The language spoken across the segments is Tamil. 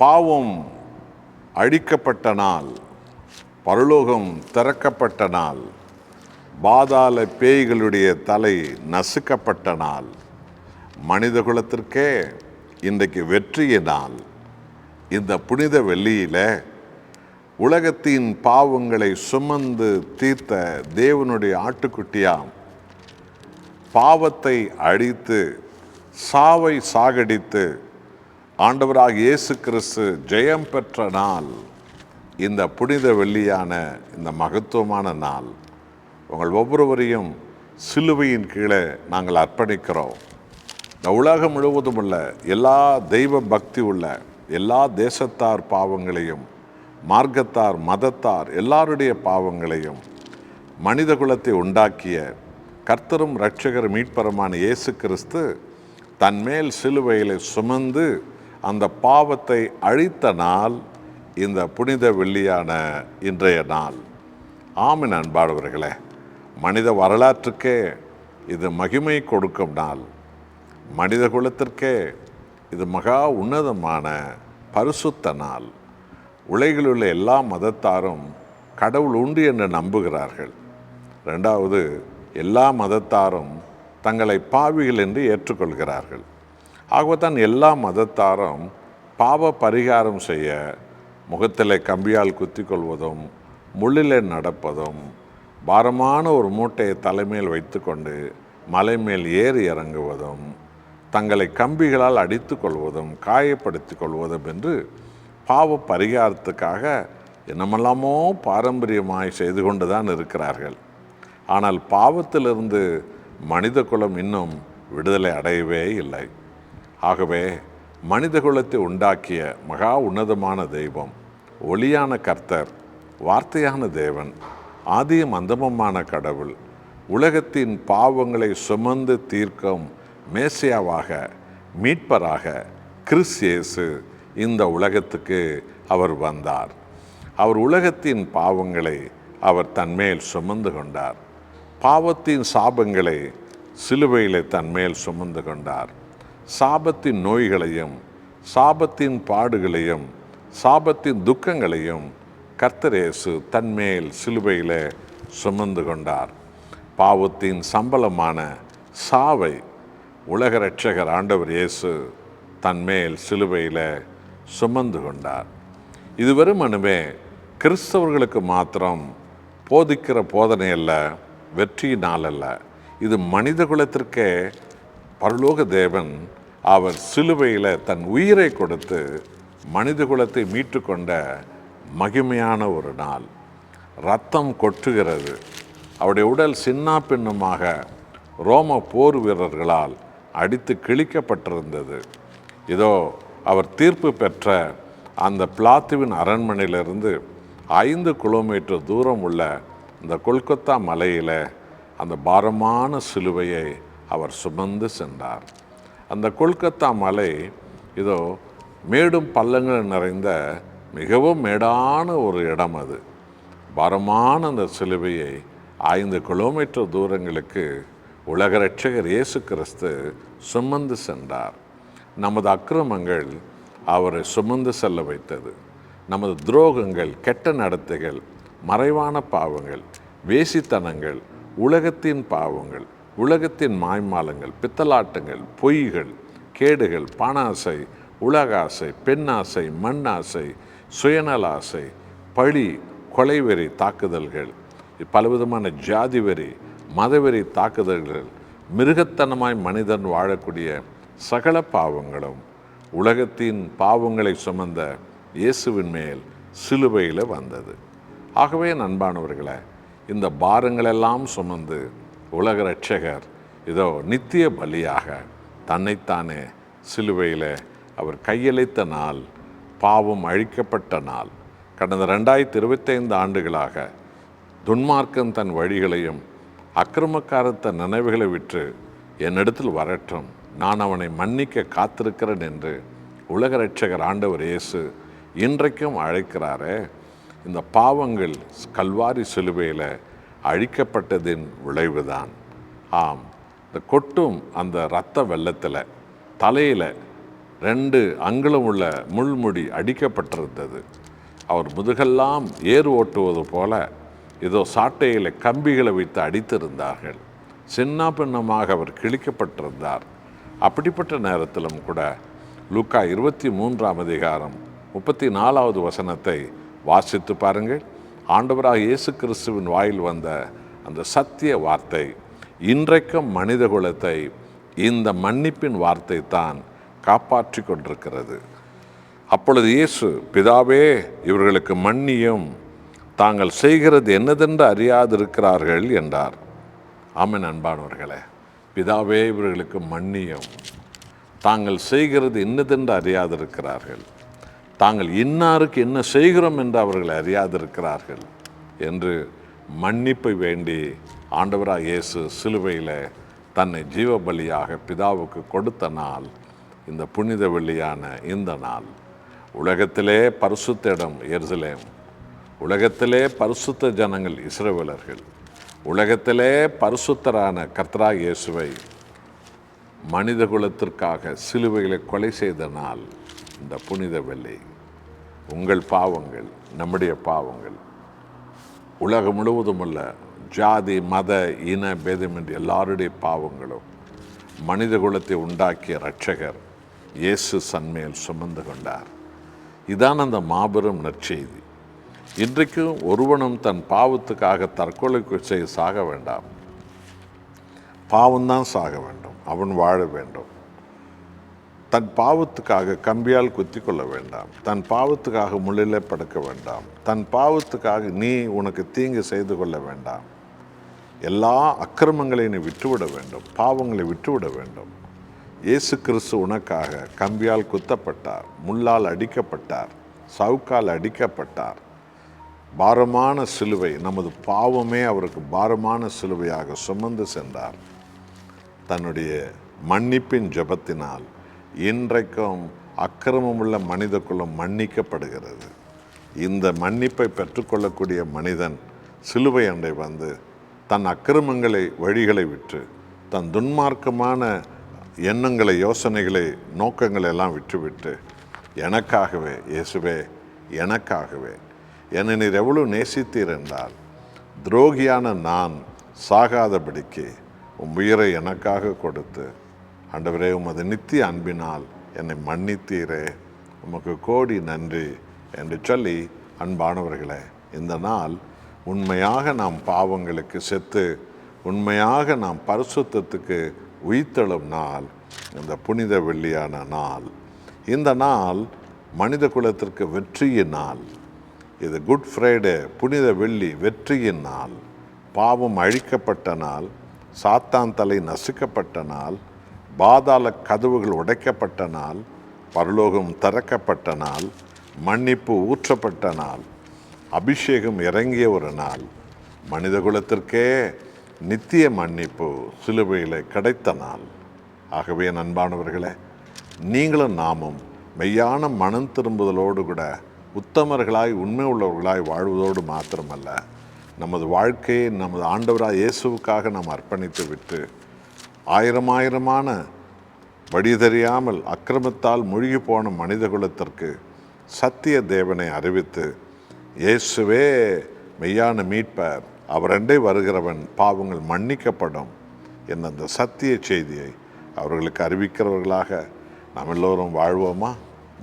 பாவம் அழிக்கப்பட்ட நாள், பரலோகம் திறக்கப்பட்ட நாள், பாதாள பேய்களுடைய தலை நசுக்கப்பட்ட நாள், மனித குலத்திற்கே இன்றைக்கு வெற்றிய நாள். இந்த புனித வெள்ளியில உலகத்தின் பாவங்களை சுமந்து தீர்த்த தேவனுடைய ஆட்டுக்குட்டியாம் பாவத்தை அழித்து சாவை சாகடித்து ஆண்டவராக இயேசு கிறிஸ்து ஜெயம் பெற்ற நாள். இந்த புனித வெள்ளியான இந்த மகத்துவமான நாள் உங்கள் ஒவ்வொருவரையும் சிலுவையின் கீழே நாங்கள் அர்ப்பணிக்கிறோம். இந்த உலகம் முழுவதும் உள்ள எல்லா தெய்வ பக்தி உள்ள எல்லா தேசத்தார் பாவங்களையும், மார்க்கத்தார் மதத்தார் எல்லாருடைய பாவங்களையும், மனித குலத்தை உண்டாக்கிய கர்த்தரும் இரட்சகர் மீட்பருமான இயேசு கிறிஸ்து தன்மேல் சிலுவையில் சுமந்து அந்த பாவத்தை அழித்த நாள் இந்த புனித வெள்ளியான இன்றைய நாள். ஆமென் அன்பானவர்களே, மனித வரலாற்றுக்கே இது மகிமை கொடுக்கும் நாள். மனித குலத்திற்கே இது மகா உன்னதமான பரிசுத்த நாள். உலகில் உள்ள எல்லா மதத்தாரும் கடவுள் உண்டு என்று நம்புகிறார்கள். ரெண்டாவது, எல்லா மதத்தாரும் தங்களை பாவிகள் என்று ஏற்றுக்கொள்கிறார்கள். ஆகவே தான் எல்லா மதத்தாரும் பாவ பரிகாரம் செய்ய முகத்திலே கம்பியால் குத்தி கொள்வதும், முள்ளிலே நடப்பதும், பாரமான ஒரு மூட்டையை தலைமையில் வைத்து கொண்டு மலை மேல் ஏறி இறங்குவதும், தங்களை கம்பிகளால் அடித்து கொள்வதும், காயப்படுத்தி கொள்வதும் என்று பாவ பரிகாரத்துக்காக என்னமெல்லாமோ பாரம்பரியமாய் செய்து கொண்டு தான் இருக்கிறார்கள். ஆனால் பாவத்திலிருந்து மனித குலம் இன்னும் விடுதலை அடையவே இல்லை. ஆகவே மனித குலத்தை உண்டாக்கிய மகா உன்னதமான தெய்வம், ஒளியான கர்த்தர், வார்த்தையான தேவன், ஆதியும் அந்தமுமான கடவுள், உலகத்தின் பாவங்களை சுமந்து தீர்க்கும் மேசியாவாக, மீட்பராக கிறிஸ்து இயேசு இந்த உலகத்துக்கு அவர் வந்தார். அவர் உலகத்தின் பாவங்களை அவர் தன்மேல் சுமந்து கொண்டார். பாவத்தின் சாபங்களை சிலுவையில் தன்மேல் சுமந்து கொண்டார். சாபத்தின் நோய்களையும், சாபத்தின் பாடுகளையும், சாபத்தின் துக்கங்களையும் கர்த்தர் இயேசு தன்மேல் சிலுவையில் சுமந்து கொண்டார். பாவத்தின் சம்பளமான சாவை உலக இரட்சகர் ஆண்டவர் இயேசு தன்மேல் சிலுவையில் சுமந்து கொண்டார். இது வெறுமனவே கிறிஸ்தவர்களுக்கு மாத்திரம் போதிக்கிற போதனை அல்ல, வெற்றியினால் அல்ல. இது மனித குலத்திற்கே பரலோக தேவன் அவர் சிலுவையில் தன் உயிரை கொடுத்து மனித குலத்தை மீட்டு கொண்ட மகிமையான ஒரு நாள். இரத்தம் கொட்டுகிறது. அவருடைய உடல் சின்னா பின்னமாக ரோம போர் வீரர்களால் அடித்து கிழிக்கப்பட்டிருந்தது. இதோ அவர் தீர்ப்பு பெற்ற அந்த பிளாத்துவின் அரண்மனையிலிருந்து 5 கிலோமீட்டர் தூரம் உள்ள இந்த கொல்கத்தா மலையில் அந்த பாரமான சிலுவையை அவர் சுமந்து சென்றார். அந்த கொல்கத்தா மலை இதோ மேடும் பள்ளங்கள் நிறைந்த மிகவும் மேடான ஒரு இடம். அது பாரமான அந்த சிலுவையை 5 கிலோமீட்டர் தூரங்களுக்கு உலக இரட்சகர் இயேசு கிறிஸ்து சுமந்து சென்றார். நமது அக்கிரமங்கள் அவரை சுமந்து செல்ல வைத்தது. நமது துரோகங்கள், கெட்ட நடத்தைகள், மறைவான பாவங்கள், வேசித்தனங்கள், உலகத்தின் பாவங்கள், உலகத்தின் மாய்மாலங்கள், பித்தலாட்டங்கள், பொய்கள், கேடுகள், பணாசை, உலகாசை, பெண்ணாசை, மண்ணாசை, சுயநலாசை, பழி, கொலைவெறி தாக்குதல்கள், பலவிதமான ஜாதி வெறி, மதவெறி தாக்குதல்கள், மிருகத்தனமாய் மனிதன் வாழக்கூடிய சகல பாவங்களும் உலகத்தின் பாவங்களை சுமந்த இயேசுவின் மேல் சிலுவையில் வந்தது. ஆகவே அன்பானவர்களே, இந்த பாரங்களெல்லாம் சுமந்து உலக இரட்சகர் இதோ நித்திய பலியாக தன்னைத்தானே சிலுவையில் அவர் கையளித்த நாள், பாவம் அழிக்கப்பட்ட நாள். கடந்த 2025 ஆண்டுகளாக துன்மார்க்கன் தன் வழிகளையும் அக்கிரமக்காரன் தன் நினைவுகளை விட்டு என்னிடத்தில் வரட்டும், நான் அவனை மன்னிக்க காத்திருக்கிறேன் என்று உலக இரட்சகர் ஆண்டவர் இயேசு இன்றைக்கும் அழைக்கிறாரே. இந்த பாவங்கள் கல்வாரி சிலுவையில் அழிக்கப்பட்டதின் விளைவுதான். ஆம், இந்த கொட்டும் அந்த இரத்த வெள்ளத்தில் தலையில் 2 அங்குலம் உள்ள முள்முடி அடிக்கப்பட்டிருந்தது. அவர் முதுகெல்லாம் ஏர் ஓட்டுவது போல ஏதோ சாட்டையில் கம்பிகளை வைத்து அடித்திருந்தார்கள். சின்ன பின்னமாக அவர் கிழிக்கப்பட்டிருந்தார். அப்படிப்பட்ட நேரத்திலும் கூட லூக்கா 23ஆம் அதிகாரம் 34வது வசனத்தை வாசித்து பாருங்கள். ஆண்டவராக இயேசு கிறிஸ்துவின் வாயில் வந்த அந்த சத்திய வார்த்தை இன்றைக்கும் மனித குலத்தை இந்த மன்னிப்பின் வார்த்தை தான் காப்பாற்றி கொண்டிருக்கிறது. அப்பொழுது இயேசு, பிதாவே இவர்களுக்கு மன்னியும், தாங்கள் செய்கிறது என்னதென்று அறியாதிருக்கிறார்கள் என்றார். ஆமென். அன்பானவர்களே, பிதாவே இவர்களுக்கு மன்னியும், தாங்கள் செய்கிறது என்னதென்று அறியாதிருக்கிறார்கள், தாங்கள் இன்னாருக்கு என்ன செய்கிறோம் என்று அவர்கள் அறியாதிருக்கிறார்கள் என்று மன்னிப்பை வேண்டி ஆண்டவராக இயேசு சிலுவையில் தன்னை ஜீவ பலியாக பிதாவுக்கு கொடுத்த நாள் இந்த புனித வெள்ளியான இந்த நாள். உலகத்திலே பரிசுத்த இடம் எருசலேம், உலகத்திலே பரிசுத்த ஜனங்கள் இஸ்ரவேலர்கள், உலகத்திலே பரிசுத்தரான கர்த்தராகிய இயேசுவை மனித குலத்திற்காக சிலுவையில் கொலை செய்த நாள் இந்த புனித வெள்ளி. உங்கள் பாவங்கள், நம்முடைய பாவங்கள், உலகம் முழுவதும் உள்ள ஜாதி மத இன பேதமின்றி எல்லாருடைய பாவங்களும் மனித குலத்தை உண்டாக்கிய இரட்சகர் இயேசு சன்மேல் சுமந்து கொண்டார். இதான் அந்த மாபெரும் நற்செய்தி. இன்றைக்கும் ஒருவனும் தன் பாவத்துக்காக தற்கொலை செய்ய சாக வேண்டாம். பாவம்தான் சாக வேண்டும், அவன் வாழ வேண்டும். தன் பாவத்துக்காக கம்பியால் குத்தி கொள்ள வேண்டாம், தன் பாவத்துக்காக முள்ளிலே படுக்க வேண்டாம், தன் பாவத்துக்காக நீ உனக்கு தீங்கு செய்து கொள்ள வேண்டாம். எல்லா அக்கிரமங்களையும் நீ விட்டுவிட வேண்டும், பாவங்களை விட்டுவிட வேண்டும். இயேசு கிறிஸ்து உனக்காக கம்பியால் குத்தப்பட்டார், முள்ளால் அடிக்கப்பட்டார், சவுக்கால் அடிக்கப்பட்டார். பாரமான சிலுவை, நமது பாவமே அவருக்கு பாரமான சிலுவையாக சுமந்து சென்றார். தன்னுடைய மன்னிப்பின் ஜெபத்தினால் இன்றைக்கும் அக்கிரமமுள்ள மனித குலம் மன்னிக்கப்படுகிறது. இந்த மன்னிப்பை பெற்றுக்கொள்ளக்கூடிய மனிதன் சிலுவை அண்டை வந்து தன் அக்கிரமங்களை வழிகளை விட்டு தன் துன்மார்க்கமான எண்ணங்களை, யோசனைகளை, நோக்கங்களை எல்லாம் விட்டுவிட்டு எனக்காகவே இயேசுவே, எனக்காகவே என்னை நீர் எவ்வளவு நேசித்தீர் என்றால் துரோகியான நான் சாகாதபடிக்கு உம் உயிரை எனக்காக கொடுத்து, ஆண்டவரே உமது நித்திய அன்பினால் என்னை மன்னித்தீரே, உமக்கு கோடி நன்றி என்று சொல்லி, அன்பானவர்களே, இந்த நாள் உண்மையாக நாம் பாவங்களுக்கு செத்து உண்மையாக நாம் பரிசுத்தத்துக்கு உயிர்த்தெழும் நாள், இந்த புனித வெள்ளியான நாள். இந்த நாள் மனித குலத்திற்கு வெற்றியின் நாள். இது குட் ஃப்ரைடே, புனித வெள்ளி, வெற்றியின் நாள். பாவம் அழிக்கப்பட்ட நாள், சாத்தான் தலை நசுக்கப்பட்ட நாள், பாதாள கதவுகள் உடைக்கப்பட்ட நாள், பரலோகம் திறக்கப்பட்ட நாள், மன்னிப்பு ஊற்றப்பட்ட நாள், அபிஷேகம் இறங்கிய ஒரு நாள், மனித குலத்திற்கே நித்திய மன்னிப்பு சிலுவையில் கிடைத்த நாள். ஆகவே அன்பானவர்களே, நீங்களும் நாமும் மெய்யான மனம் திரும்புதலோடு கூட உத்தமர்களாய் உண்மை உள்ளவர்களாய் வாழ்வதோடு மாத்திரமல்ல, நமது வாழ்க்கையை நமது ஆண்டவராக இயேசுவுக்காக நாம் அர்ப்பணித்து விட்டு ஆயிரமான வழி தெரியாமல் அக்கிரமத்தால் மூழ்கி போன மனித குலத்திற்கு சத்திய தேவனை அறிவித்து, இயேசுவே மெய்யான மீட்பர், அவரண்டை வருகிறவன் பாவங்கள் மன்னிக்கப்படும் என்ற அந்த சத்திய செய்தியை அவர்களுக்கு அறிவிக்கிறவர்களாக நாம் எல்லோரும் வாழ்வோமா,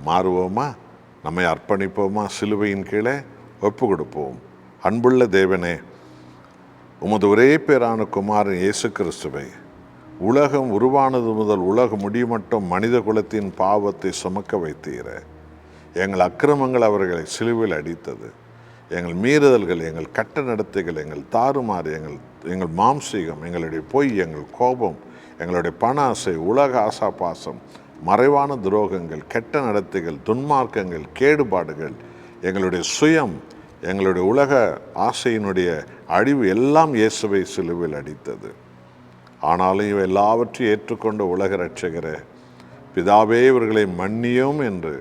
மாறுவோமா, நம்மை அர்ப்பணிப்போமா, சிலுவையின் கீழே ஒப்பு கொடுப்போம். அன்புள்ள தேவனே, உமது ஒரே பேரான குமாரன் இயேசு கிறிஸ்துவை உலகம் உருவானது முதல் உலகம் முடிமட்டும் மனித குலத்தின் பாவத்தை சுமக்க வைத்தீர. எங்கள் அக்கிரமங்கள் அவர்களை சிலுவையில் அடித்தது. எங்கள் மீறுதல்கள், எங்கள் கட்ட நடத்தைகள், எங்கள் தாறுமாறு, எங்கள் மாம்சீகம், எங்களுடைய பொய், எங்கள் கோபம், எங்களுடைய பண ஆசை, உலக ஆசாபாசம், மறைவான துரோகங்கள், கெட்ட நடத்தைகள், துன்மார்க்கங்கள், கேடுபாடுகள், எங்களுடைய சுயம், எங்களுடைய உலக ஆசையினுடைய அழிவு எல்லாம் இயேசுவை சிலுவையில் அடித்தது. ஆனாலும் இவை எல்லாவற்றையும் ஏற்றுக்கொண்ட உலக இரட்சகரே, பிதாவே இவர்களை மன்னியும் என்று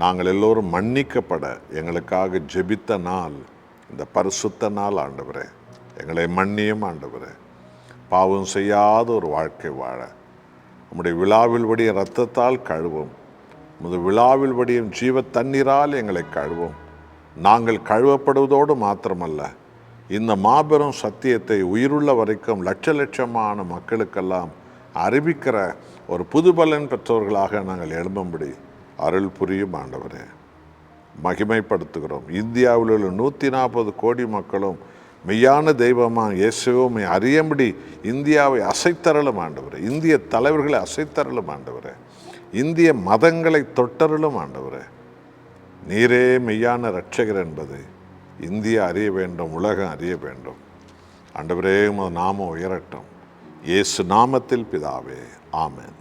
நாங்கள் எல்லோரும் மன்னிக்கப்பட எங்களுக்காக ஜெபித்த நாள் இந்த பரிசுத்த நாள். ஆண்டவரே, எங்களை மன்னியும் ஆண்டவரே. பாவம் செய்யாத ஒரு வாழ்க்கை வாழ உம்முடைய விழாவில் வடிய இரத்தத்தால் கழுவும். உமது விழாவில் வடியும் ஜீவ தண்ணீரால் எங்களை கழுவும். நாங்கள் கழுவப்படுவதோடு மாத்திரமல்ல, இந்த மாபெரும் சத்தியத்தை உயிருள்ள வரைக்கும் லட்ச லட்சமான மக்களுக்கெல்லாம் அறிவிக்கிற ஒரு புதுபலன் பெற்றவர்களாக நாங்கள் எழும்பும்படி அருள் புரியும் ஆண்டவரே. மகிமைப்படுத்துகிறோம். இந்தியாவில் உள்ள 140 கோடி மக்களும் மெய்யான தெய்வமாக இயேசுவை அறியும்படி இந்தியாவை அசைத்தருளும் ஆண்டவரே. இந்திய தலைவர்களை அசைத்தருளும் ஆண்டவரே. இந்திய மதங்களை தொட்டருளும் ஆண்டவரே. நீரே மெய்யான இரட்சகர் என்பது இந்தியா அறிய வேண்டும், உலகம் அறிய வேண்டும். ஆண்டவரே, உமது நாமம் உயரட்டும். இயேசு நாமத்தில் பிதாவே, ஆமென்.